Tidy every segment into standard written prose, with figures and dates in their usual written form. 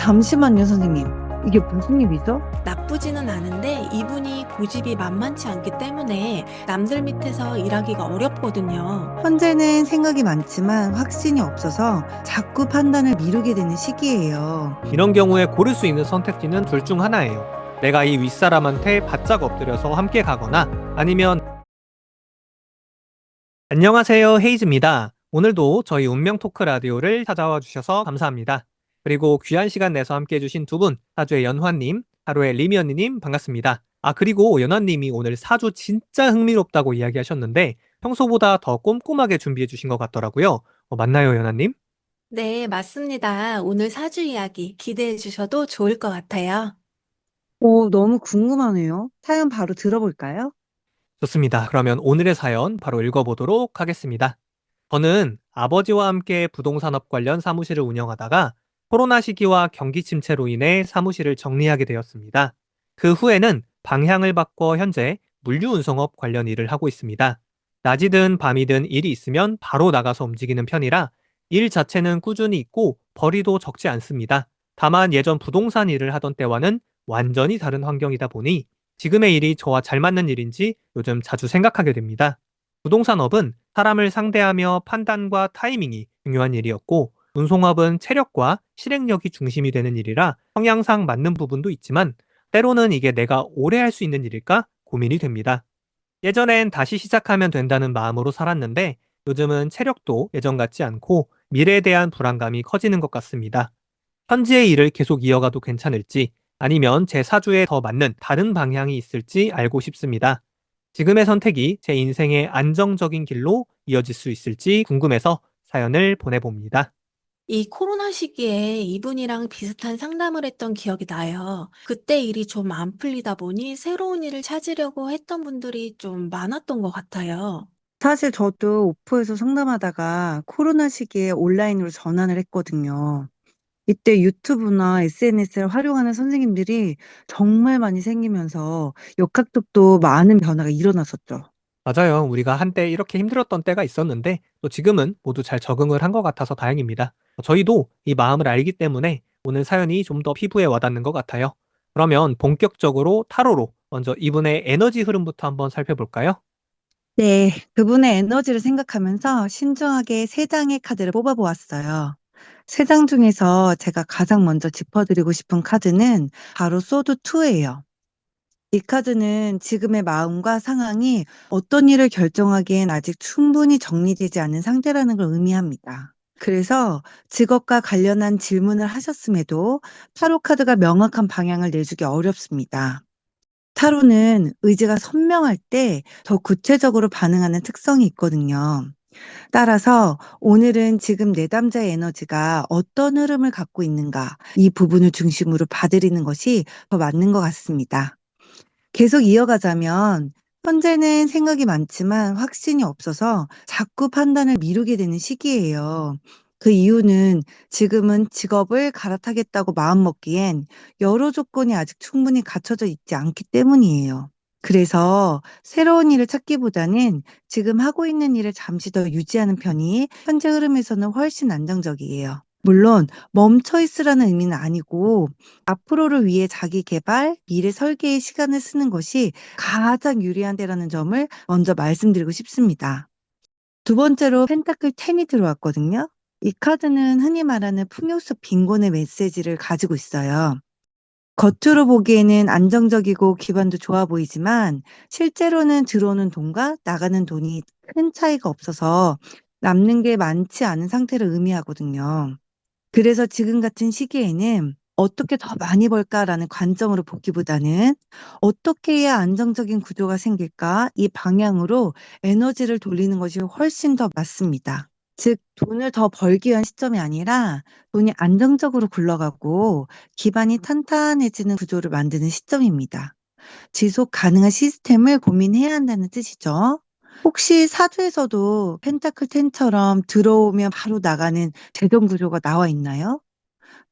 잠시만요, 선생님. 이게 무슨 일이죠? 나쁘지는 않은데 이분이 고집이 만만치 않기 때문에 남들 밑에서 일하기가 어렵거든요. 현재는 생각이 많지만 확신이 없어서 자꾸 판단을 미루게 되는 시기예요. 이런 경우에 고를 수 있는 선택지는 둘 중 하나예요. 내가 이 윗사람한테 바짝 엎드려서 함께 가거나 아니면 안녕하세요, 헤이즈입니다. 오늘도 저희 운명 토크 라디오를 찾아와 주셔서 감사합니다. 그리고 귀한 시간 내서 함께 해주신 두 분, 사주의 연화님, 하루의 리미언니님 반갑습니다. 그리고 연화님이 오늘 사주 진짜 흥미롭다고 이야기하셨는데 평소보다 더 꼼꼼하게 준비해 주신 것 같더라고요. 맞나요, 연화님? 네, 맞습니다. 오늘 사주 이야기 기대해 주셔도 좋을 것 같아요. 오, 너무 궁금하네요. 사연 바로 들어볼까요? 좋습니다. 그러면 오늘의 사연 바로 읽어보도록 하겠습니다. 저는 아버지와 함께 부동산업 관련 사무실을 운영하다가 코로나 시기와 경기 침체로 인해 사무실을 정리하게 되었습니다. 그 후에는 방향을 바꿔 현재 물류운송업 관련 일을 하고 있습니다. 낮이든 밤이든 일이 있으면 바로 나가서 움직이는 편이라 일 자체는 꾸준히 있고 벌이도 적지 않습니다. 다만 예전 부동산 일을 하던 때와는 완전히 다른 환경이다 보니 지금의 일이 저와 잘 맞는 일인지 요즘 자주 생각하게 됩니다. 부동산업은 사람을 상대하며 판단과 타이밍이 중요한 일이었고, 운송업은 체력과 실행력이 중심이 되는 일이라 성향상 맞는 부분도 있지만, 때로는 이게 내가 오래 할 수 있는 일일까 고민이 됩니다. 예전엔 다시 시작하면 된다는 마음으로 살았는데, 요즘은 체력도 예전 같지 않고 미래에 대한 불안감이 커지는 것 같습니다. 현지의 일을 계속 이어가도 괜찮을지 아니면 제 사주에 더 맞는 다른 방향이 있을지 알고 싶습니다. 지금의 선택이 제 인생의 안정적인 길로 이어질 수 있을지 궁금해서 사연을 보내봅니다. 이 코로나 시기에 이분이랑 비슷한 상담을 했던 기억이 나요. 그때 일이 좀 안 풀리다 보니 새로운 일을 찾으려고 했던 분들이 좀 많았던 것 같아요. 사실 저도 오프에서 상담하다가 코로나 시기에 온라인으로 전환을 했거든요. 이때 유튜브나 SNS를 활용하는 선생님들이 정말 많이 생기면서 역학적도 많은 변화가 일어났었죠. 맞아요. 우리가 한때 이렇게 힘들었던 때가 있었는데 또 지금은 모두 잘 적응을 한 것 같아서 다행입니다. 저희도 이 마음을 알기 때문에 오늘 사연이 좀 더 피부에 와닿는 것 같아요. 그러면 본격적으로 타로로 먼저 이분의 에너지 흐름부터 한번 살펴볼까요? 네, 그분의 에너지를 생각하면서 신중하게 세 장의 카드를 뽑아보았어요. 세 장 중에서 제가 가장 먼저 짚어드리고 싶은 카드는 바로 소드 2예요. 이 카드는 지금의 마음과 상황이 어떤 일을 결정하기엔 아직 충분히 정리되지 않은 상태라는 걸 의미합니다. 그래서 직업과 관련한 질문을 하셨음에도 타로 카드가 명확한 방향을 내주기 어렵습니다. 타로는 의지가 선명할 때 더 구체적으로 반응하는 특성이 있거든요. 따라서 오늘은 지금 내담자의 에너지가 어떤 흐름을 갖고 있는가, 이 부분을 중심으로 봐드리는 것이 더 맞는 것 같습니다. 계속 이어가자면, 현재는 생각이 많지만 확신이 없어서 자꾸 판단을 미루게 되는 시기예요. 그 이유는 지금은 직업을 갈아타겠다고 마음먹기엔 여러 조건이 아직 충분히 갖춰져 있지 않기 때문이에요. 그래서 새로운 일을 찾기보다는 지금 하고 있는 일을 잠시 더 유지하는 편이 현재 흐름에서는 훨씬 안정적이에요. 물론 멈춰 있으라는 의미는 아니고 앞으로를 위해 자기 개발, 미래 설계에 시간을 쓰는 것이 가장 유리한 때라는 점을 먼저 말씀드리고 싶습니다. 두 번째로 펜타클 10이 들어왔거든요. 이 카드는 흔히 말하는 풍요 속 빈곤의 메시지를 가지고 있어요. 겉으로 보기에는 안정적이고 기반도 좋아 보이지만 실제로는 들어오는 돈과 나가는 돈이 큰 차이가 없어서 남는 게 많지 않은 상태를 의미하거든요. 그래서 지금 같은 시기에는 '어떻게 더 많이 벌까?'라는 관점으로 보기보다는 '어떻게 해야 안정적인 구조가 생길까?' 이 방향으로 에너지를 돌리는 것이 훨씬 더 맞습니다. 즉 돈을 더 벌기 위한 시점이 아니라 돈이 안정적으로 굴러가고 기반이 탄탄해지는 구조를 만드는 시점입니다. 지속 가능한 시스템을 고민해야 한다는 뜻이죠. 혹시 사주에서도 펜타클 10처럼 들어오면 바로 나가는 재정 구조가 나와 있나요?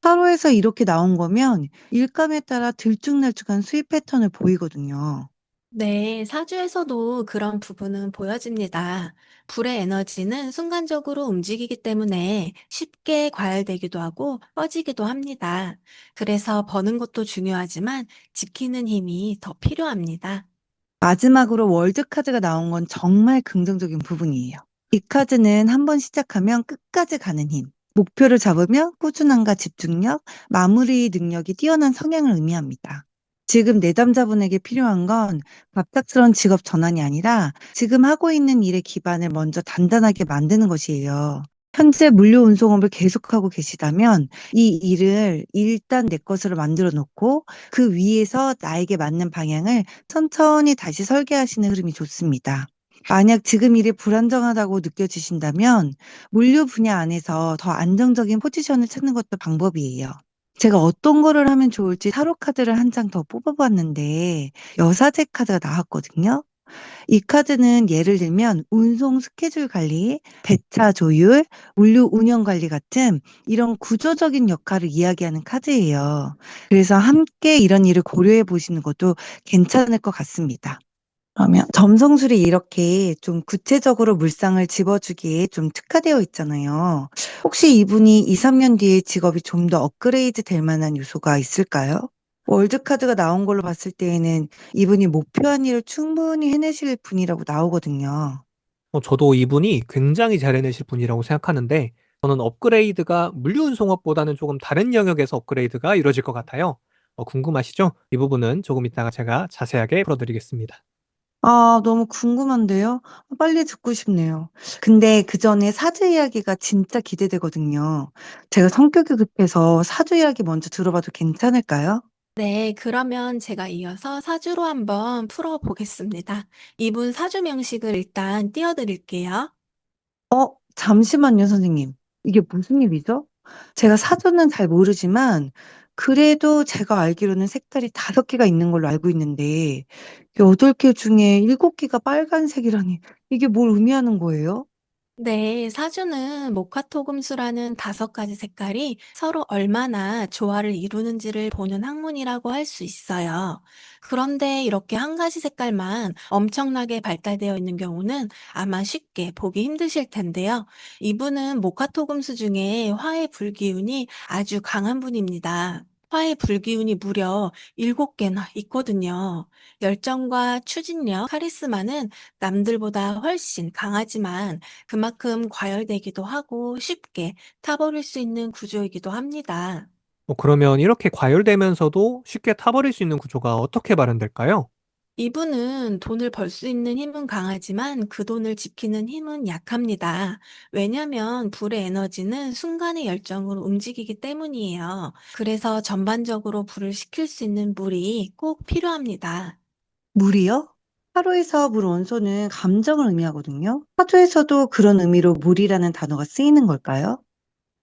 타로에서 이렇게 나온 거면 일감에 따라 들쭉날쭉한 수입 패턴을 보이거든요. 네, 사주에서도 그런 부분은 보여집니다. 불의 에너지는 순간적으로 움직이기 때문에 쉽게 과열되기도 하고 꺼지기도 합니다. 그래서 버는 것도 중요하지만 지키는 힘이 더 필요합니다. 마지막으로 월드 카드가 나온 건 정말 긍정적인 부분이에요. 이 카드는 한번 시작하면 끝까지 가는 힘, 목표를 잡으면 꾸준함과 집중력, 마무리 능력이 뛰어난 성향을 의미합니다. 지금 내담자분에게 필요한 건 갑작스러운 직업 전환이 아니라 지금 하고 있는 일의 기반을 먼저 단단하게 만드는 것이에요. 현재 물류 운송업을 계속하고 계시다면 이 일을 일단 내 것으로 만들어 놓고 그 위에서 나에게 맞는 방향을 천천히 다시 설계하시는 흐름이 좋습니다. 만약 지금 일이 불안정하다고 느껴지신다면 물류 분야 안에서 더 안정적인 포지션을 찾는 것도 방법이에요. 제가 어떤 거를 하면 좋을지 타로 카드를 한 장 더 뽑아봤는데 여사제 카드가 나왔거든요. 이 카드는 예를 들면 운송 스케줄 관리, 배차 조율, 물류 운영 관리 같은 이런 구조적인 역할을 이야기하는 카드예요. 그래서 함께 이런 일을 고려해 보시는 것도 괜찮을 것 같습니다. 그러면 점성술이 이렇게 좀 구체적으로 물상을 집어주기에 좀 특화되어 있잖아요. 혹시 이분이 2, 3년 뒤에 직업이 좀 더 업그레이드 될 만한 요소가 있을까요? 월드카드가 나온 걸로 봤을 때에는 이분이 목표한 일을 충분히 해내실 분이라고 나오거든요. 저도 이분이 굉장히 잘 해내실 분이라고 생각하는데, 저는 업그레이드가 물류운송업보다는 조금 다른 영역에서 업그레이드가 이루어질 것 같아요. 궁금하시죠? 이 부분은 조금 이따가 제가 자세하게 풀어드리겠습니다. 아, 너무 궁금한데요? 빨리 듣고 싶네요. 근데 그 전에 사주 이야기가 진짜 기대되거든요. 제가 성격이 급해서 사주 이야기 먼저 들어봐도 괜찮을까요? 네, 그러면 제가 이어서 사주로 한번 풀어보겠습니다. 이분 사주 명식을 일단 띄워드릴게요. 잠시만요, 선생님. 이게 무슨 일이죠? 제가 사전은 잘 모르지만, 그래도 제가 알기로는 색깔이 5개가 있는 걸로 알고 있는데, 8개 중에 7개가 빨간색이라니, 이게 뭘 의미하는 거예요? 네, 사주는 목화토금수라는 5가지 색깔이 서로 얼마나 조화를 이루는지를 보는 학문이라고 할 수 있어요. 그런데 이렇게 한 가지 색깔만 엄청나게 발달되어 있는 경우는 아마 쉽게 보기 힘드실 텐데요. 이분은 목화토금수 중에 화의 불기운이 아주 강한 분입니다. 화의 불기운이 무려 7개나 있거든요. 열정과 추진력, 카리스마는 남들보다 훨씬 강하지만 그만큼 과열되기도 하고 쉽게 타버릴 수 있는 구조이기도 합니다. 그러면 이렇게 과열되면서도 쉽게 타버릴 수 있는 구조가 어떻게 마련될까요? 이분은 돈을 벌 수 있는 힘은 강하지만 그 돈을 지키는 힘은 약합니다. 왜냐하면 불의 에너지는 순간의 열정으로 움직이기 때문이에요. 그래서 전반적으로 불을 식힐 수 있는 물이 꼭 필요합니다. 물이요? 타로에서 물 원소는 감정을 의미하거든요. 사조에서도 그런 의미로 물이라는 단어가 쓰이는 걸까요?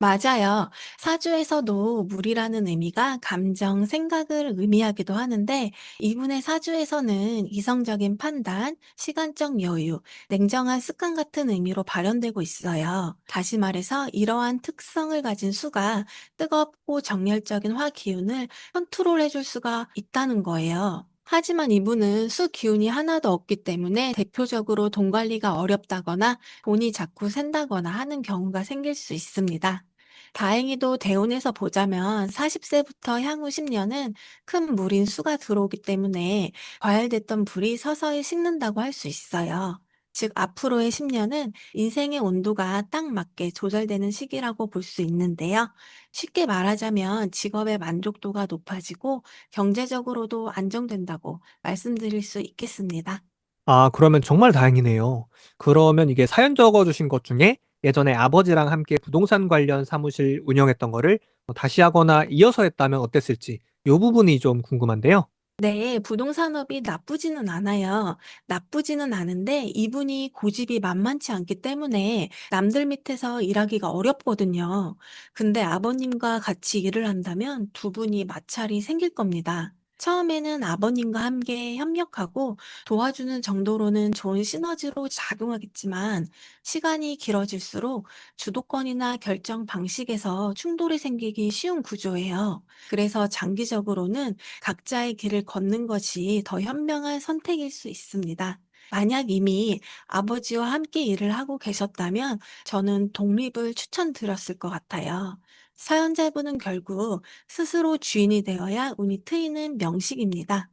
맞아요. 사주에서도 물이라는 의미가 감정, 생각을 의미하기도 하는데, 이분의 사주에서는 이성적인 판단, 시간적 여유, 냉정한 습관 같은 의미로 발현되고 있어요. 다시 말해서 이러한 특성을 가진 수가 뜨겁고 정열적인 화 기운을 컨트롤해 줄 수가 있다는 거예요. 하지만 이분은 수 기운이 하나도 없기 때문에 대표적으로 돈 관리가 어렵다거나 돈이 자꾸 샌다거나 하는 경우가 생길 수 있습니다. 다행히도 대운에서 보자면 40세부터 향후 10년은 큰 물인 수가 들어오기 때문에 과열됐던 불이 서서히 식는다고 할 수 있어요. 즉, 앞으로의 10년은 인생의 온도가 딱 맞게 조절되는 시기라고 볼 수 있는데요. 쉽게 말하자면 직업의 만족도가 높아지고 경제적으로도 안정된다고 말씀드릴 수 있겠습니다. 아, 그러면 정말 다행이네요. 그러면 이게 사연 적어주신 것 중에 예전에 아버지랑 함께 부동산 관련 사무실 운영했던 거를 다시 하거나 이어서 했다면 어땠을지, 이 부분이 좀 궁금한데요. 네, 부동산업이 나쁘지는 않아요. 나쁘지는 않은데 이분이 고집이 만만치 않기 때문에 남들 밑에서 일하기가 어렵거든요. 근데 아버님과 같이 일을 한다면 두 분이 마찰이 생길 겁니다. 처음에는 아버님과 함께 협력하고 도와주는 정도로는 좋은 시너지로 작용하겠지만 시간이 길어질수록 주도권이나 결정 방식에서 충돌이 생기기 쉬운 구조예요. 그래서 장기적으로는 각자의 길을 걷는 것이 더 현명한 선택일 수 있습니다. 만약 이미 아버지와 함께 일을 하고 계셨다면 저는 독립을 추천드렸을 것 같아요. 사연자분은 결국 스스로 주인이 되어야 운이 트이는 명식입니다.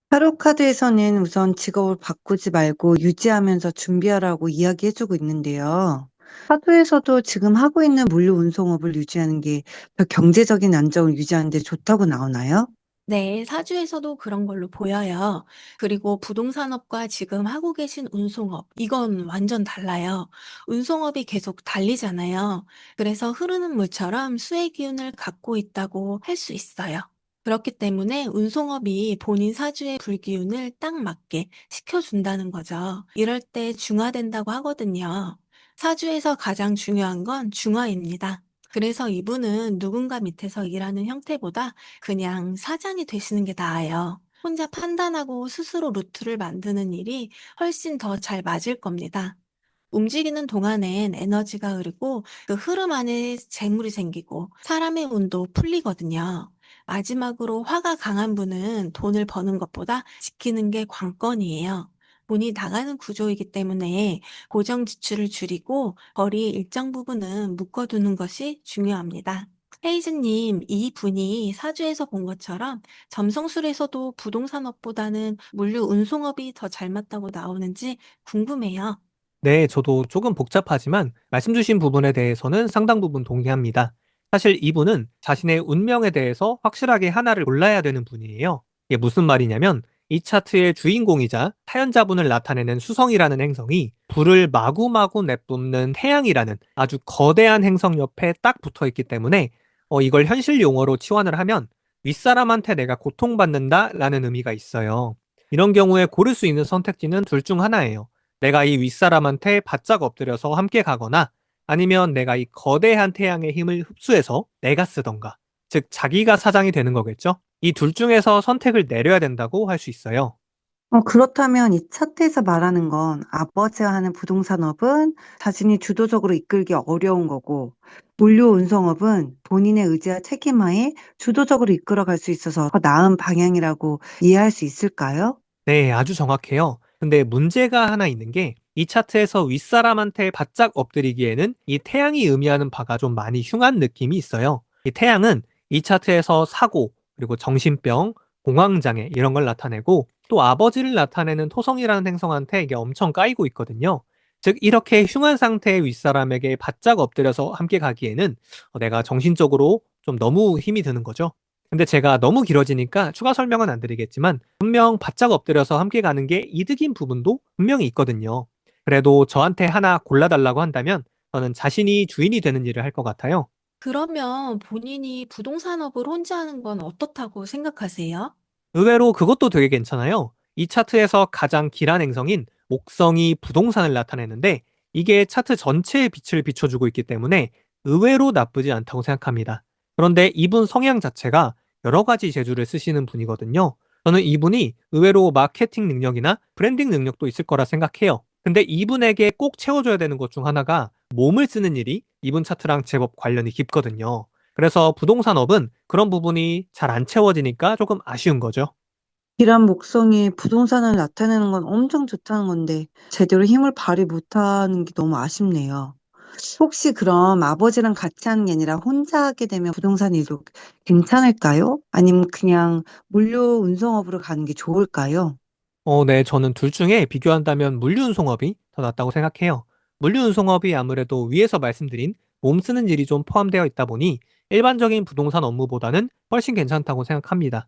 타로 카드에서는 우선 직업을 바꾸지 말고 유지하면서 준비하라고 이야기해주고 있는데요. 사주에서도 지금 하고 있는 물류 운송업을 유지하는 게 더 경제적인 안정을 유지하는 데 좋다고 나오나요? 네, 사주에서도 그런 걸로 보여요. 그리고 부동산업과 지금 하고 계신 운송업, 이건 완전 달라요. 운송업이 계속 달리잖아요. 그래서 흐르는 물처럼 수의 기운을 갖고 있다고 할 수 있어요. 그렇기 때문에 운송업이 본인 사주의 불기운을 딱 맞게 시켜준다는 거죠. 이럴 때 중화된다고 하거든요. 사주에서 가장 중요한 건 중화입니다. 그래서 이분은 누군가 밑에서 일하는 형태보다 그냥 사장이 되시는 게 나아요. 혼자 판단하고 스스로 루트를 만드는 일이 훨씬 더 잘 맞을 겁니다. 움직이는 동안엔 에너지가 흐르고 그 흐름 안에 재물이 생기고 사람의 운도 풀리거든요. 마지막으로 화가 강한 분은 돈을 버는 것보다 지키는 게 관건이에요. 돈이 나가는 구조이기 때문에 고정 지출을 줄이고 벌이 일정 부분은 묶어두는 것이 중요합니다. 헤이즈님, 이 분이 사주에서 본 것처럼 점성술에서도 부동산업보다는 물류 운송업이 더 잘 맞다고 나오는지 궁금해요. 네, 저도 조금 복잡하지만 말씀 주신 부분에 대해서는 상당 부분 동의합니다. 사실 이분은 자신의 운명에 대해서 확실하게 하나를 골라야 되는 분이에요. 이게 무슨 말이냐면 이 차트의 주인공이자 타연자분을 나타내는 수성이라는 행성이 불을 마구마구 내뿜는 태양이라는 아주 거대한 행성 옆에 딱 붙어 있기 때문에 이걸 현실 용어로 치환을 하면 윗사람한테 내가 고통받는다라는 의미가 있어요. 이런 경우에 고를 수 있는 선택지는 둘 중 하나예요. 내가 이 윗사람한테 바짝 엎드려서 함께 가거나 아니면 내가 이 거대한 태양의 힘을 흡수해서 내가 쓰던가. 즉, 자기가 사장이 되는 거겠죠? 이 둘 중에서 선택을 내려야 된다고 할 수 있어요. 그렇다면 이 차트에서 말하는 건 아버지가 하는 부동산업은 자신이 주도적으로 이끌기 어려운 거고, 물류 운송업은 본인의 의지와 책임하에 주도적으로 이끌어갈 수 있어서 더 나은 방향이라고 이해할 수 있을까요? 네, 아주 정확해요. 근데 문제가 하나 있는 게 이 차트에서 윗사람한테 바짝 엎드리기에는 이 태양이 의미하는 바가 좀 많이 흉한 느낌이 있어요. 이 태양은 이 차트에서 사고, 그리고 정신병, 공황장애 이런 걸 나타내고 또 아버지를 나타내는 토성이라는 행성한테 이게 엄청 까이고 있거든요. 즉, 이렇게 흉한 상태의 윗사람에게 바짝 엎드려서 함께 가기에는 내가 정신적으로 좀 너무 힘이 드는 거죠. 근데 제가 너무 길어지니까 추가 설명은 안 드리겠지만 분명 바짝 엎드려서 함께 가는 게 이득인 부분도 분명히 있거든요. 그래도 저한테 하나 골라달라고 한다면 저는 자신이 주인이 되는 일을 할 것 같아요. 그러면 본인이 부동산업을 혼자 하는 건 어떻다고 생각하세요? 의외로 그것도 되게 괜찮아요. 이 차트에서 가장 길한 행성인 목성이 부동산을 나타내는데 이게 차트 전체에 빛을 비춰주고 있기 때문에 의외로 나쁘지 않다고 생각합니다. 그런데 이분 성향 자체가 여러 가지 재주를 쓰시는 분이거든요. 저는 이분이 의외로 마케팅 능력이나 브랜딩 능력도 있을 거라 생각해요. 근데 이분에게 꼭 채워줘야 되는 것 중 하나가 몸을 쓰는 일이 이분 차트랑 제법 관련이 깊거든요. 그래서 부동산업은 그런 부분이 잘 안 채워지니까 조금 아쉬운 거죠. 길한 목성이 부동산을 나타내는 건 엄청 좋다는 건데 제대로 힘을 발휘 못하는 게 너무 아쉽네요. 혹시 그럼 아버지랑 같이 하는 게 아니라 혼자 하게 되면 부동산 일도 괜찮을까요? 아니면 그냥 물류 운송업으로 가는 게 좋을까요? 네. 저는 둘 중에 비교한다면 물류운송업이 더 낫다고 생각해요. 물류운송업이 아무래도 위에서 말씀드린 몸 쓰는 일이 좀 포함되어 있다 보니 일반적인 부동산 업무보다는 훨씬 괜찮다고 생각합니다.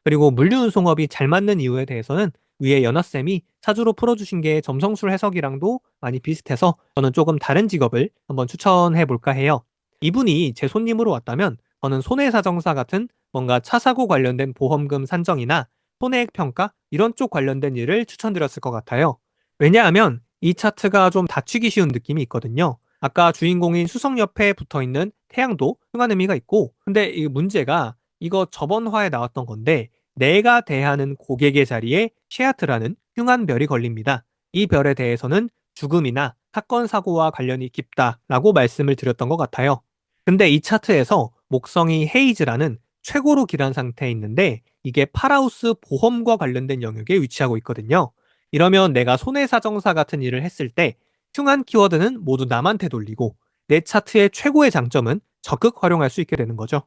그리고 물류운송업이 잘 맞는 이유에 대해서는 위에 연하쌤이 사주로 풀어주신 게 점성술 해석이랑도 많이 비슷해서 저는 조금 다른 직업을 한번 추천해 볼까 해요. 이분이 제 손님으로 왔다면 저는 손해사정사 같은 뭔가 차 사고 관련된 보험금 산정이나 손해액 평가 이런 쪽 관련된 일을 추천드렸을 것 같아요. 왜냐하면 이 차트가 좀 다치기 쉬운 느낌이 있거든요. 아까 주인공인 수성 옆에 붙어 있는 태양도 흉한 의미가 있고 근데 이 문제가 이거 저번 화에 나왔던 건데 내가 대하는 고객의 자리에 쉐아트라는 흉한 별이 걸립니다. 이 별에 대해서는 죽음이나 사건, 사고와 관련이 깊다라고 말씀을 드렸던 것 같아요. 근데 이 차트에서 목성이 헤이즈라는 최고로 길한 상태에 있는데 이게 파라우스 보험과 관련된 영역에 위치하고 있거든요. 이러면 내가 손해사정사 같은 일을 했을 때 흉한 키워드는 모두 남한테 돌리고 내 차트의 최고의 장점은 적극 활용할 수 있게 되는 거죠.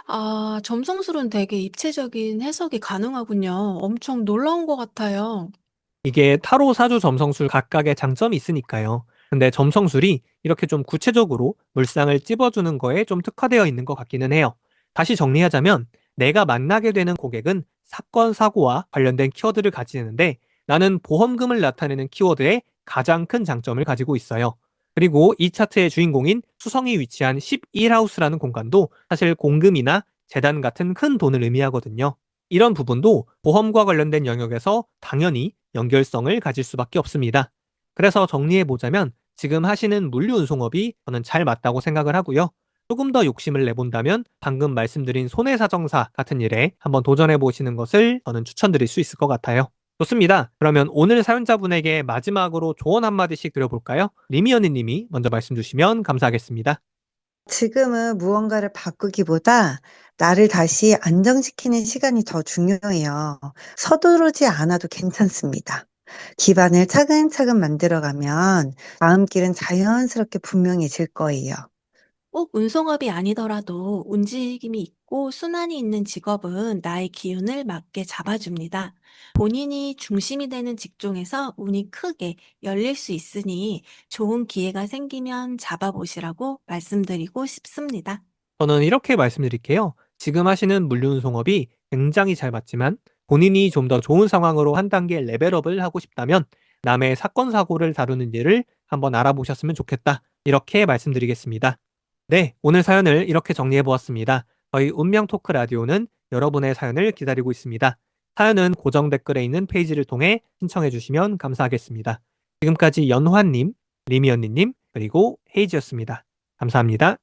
아, 점성술은 되게 입체적인 해석이 가능하군요. 엄청 놀라운 것 같아요. 이게 타로 사주 점성술 각각의 장점이 있으니까요. 근데 점성술이 이렇게 좀 구체적으로 물상을 찝어주는 거에 좀 특화되어 있는 것 같기는 해요. 다시 정리하자면 내가 만나게 되는 고객은 사건, 사고와 관련된 키워드를 가지는데 나는 보험금을 나타내는 키워드에 가장 큰 장점을 가지고 있어요. 그리고 이 차트의 주인공인 수성이 위치한 11하우스라는 공간도 사실 공금이나 재단 같은 큰 돈을 의미하거든요. 이런 부분도 보험과 관련된 영역에서 당연히 연결성을 가질 수밖에 없습니다. 그래서 정리해 보자면 지금 하시는 물류운송업이 저는 잘 맞다고 생각을 하고요. 조금 더 욕심을 내본다면 방금 말씀드린 손해사정사 같은 일에 한번 도전해 보시는 것을 저는 추천드릴 수 있을 것 같아요. 좋습니다. 그러면 오늘 사연자분에게 마지막으로 조언 한마디씩 드려볼까요? 리미언니 님이 먼저 말씀 주시면 감사하겠습니다. 지금은 무언가를 바꾸기보다 나를 다시 안정시키는 시간이 더 중요해요. 서두르지 않아도 괜찮습니다. 기반을 차근차근 만들어가면 다음 길은 자연스럽게 분명해질 거예요. 꼭 운송업이 아니더라도 움직임이 있고 순환이 있는 직업은 나의 기운을 맞게 잡아줍니다. 본인이 중심이 되는 직종에서 운이 크게 열릴 수 있으니 좋은 기회가 생기면 잡아보시라고 말씀드리고 싶습니다. 저는 이렇게 말씀드릴게요. 지금 하시는 물류운송업이 굉장히 잘 맞지만 본인이 좀 더 좋은 상황으로 한 단계 레벨업을 하고 싶다면 남의 사건, 사고를 다루는 일을 한번 알아보셨으면 좋겠다. 이렇게 말씀드리겠습니다. 네, 오늘 사연을 이렇게 정리해 보았습니다. 저희 운명 토크 라디오는 여러분의 사연을 기다리고 있습니다. 사연은 고정 댓글에 있는 페이지를 통해 신청해 주시면 감사하겠습니다. 지금까지 연화님, 리미언니님, 그리고 헤이지였습니다. 감사합니다.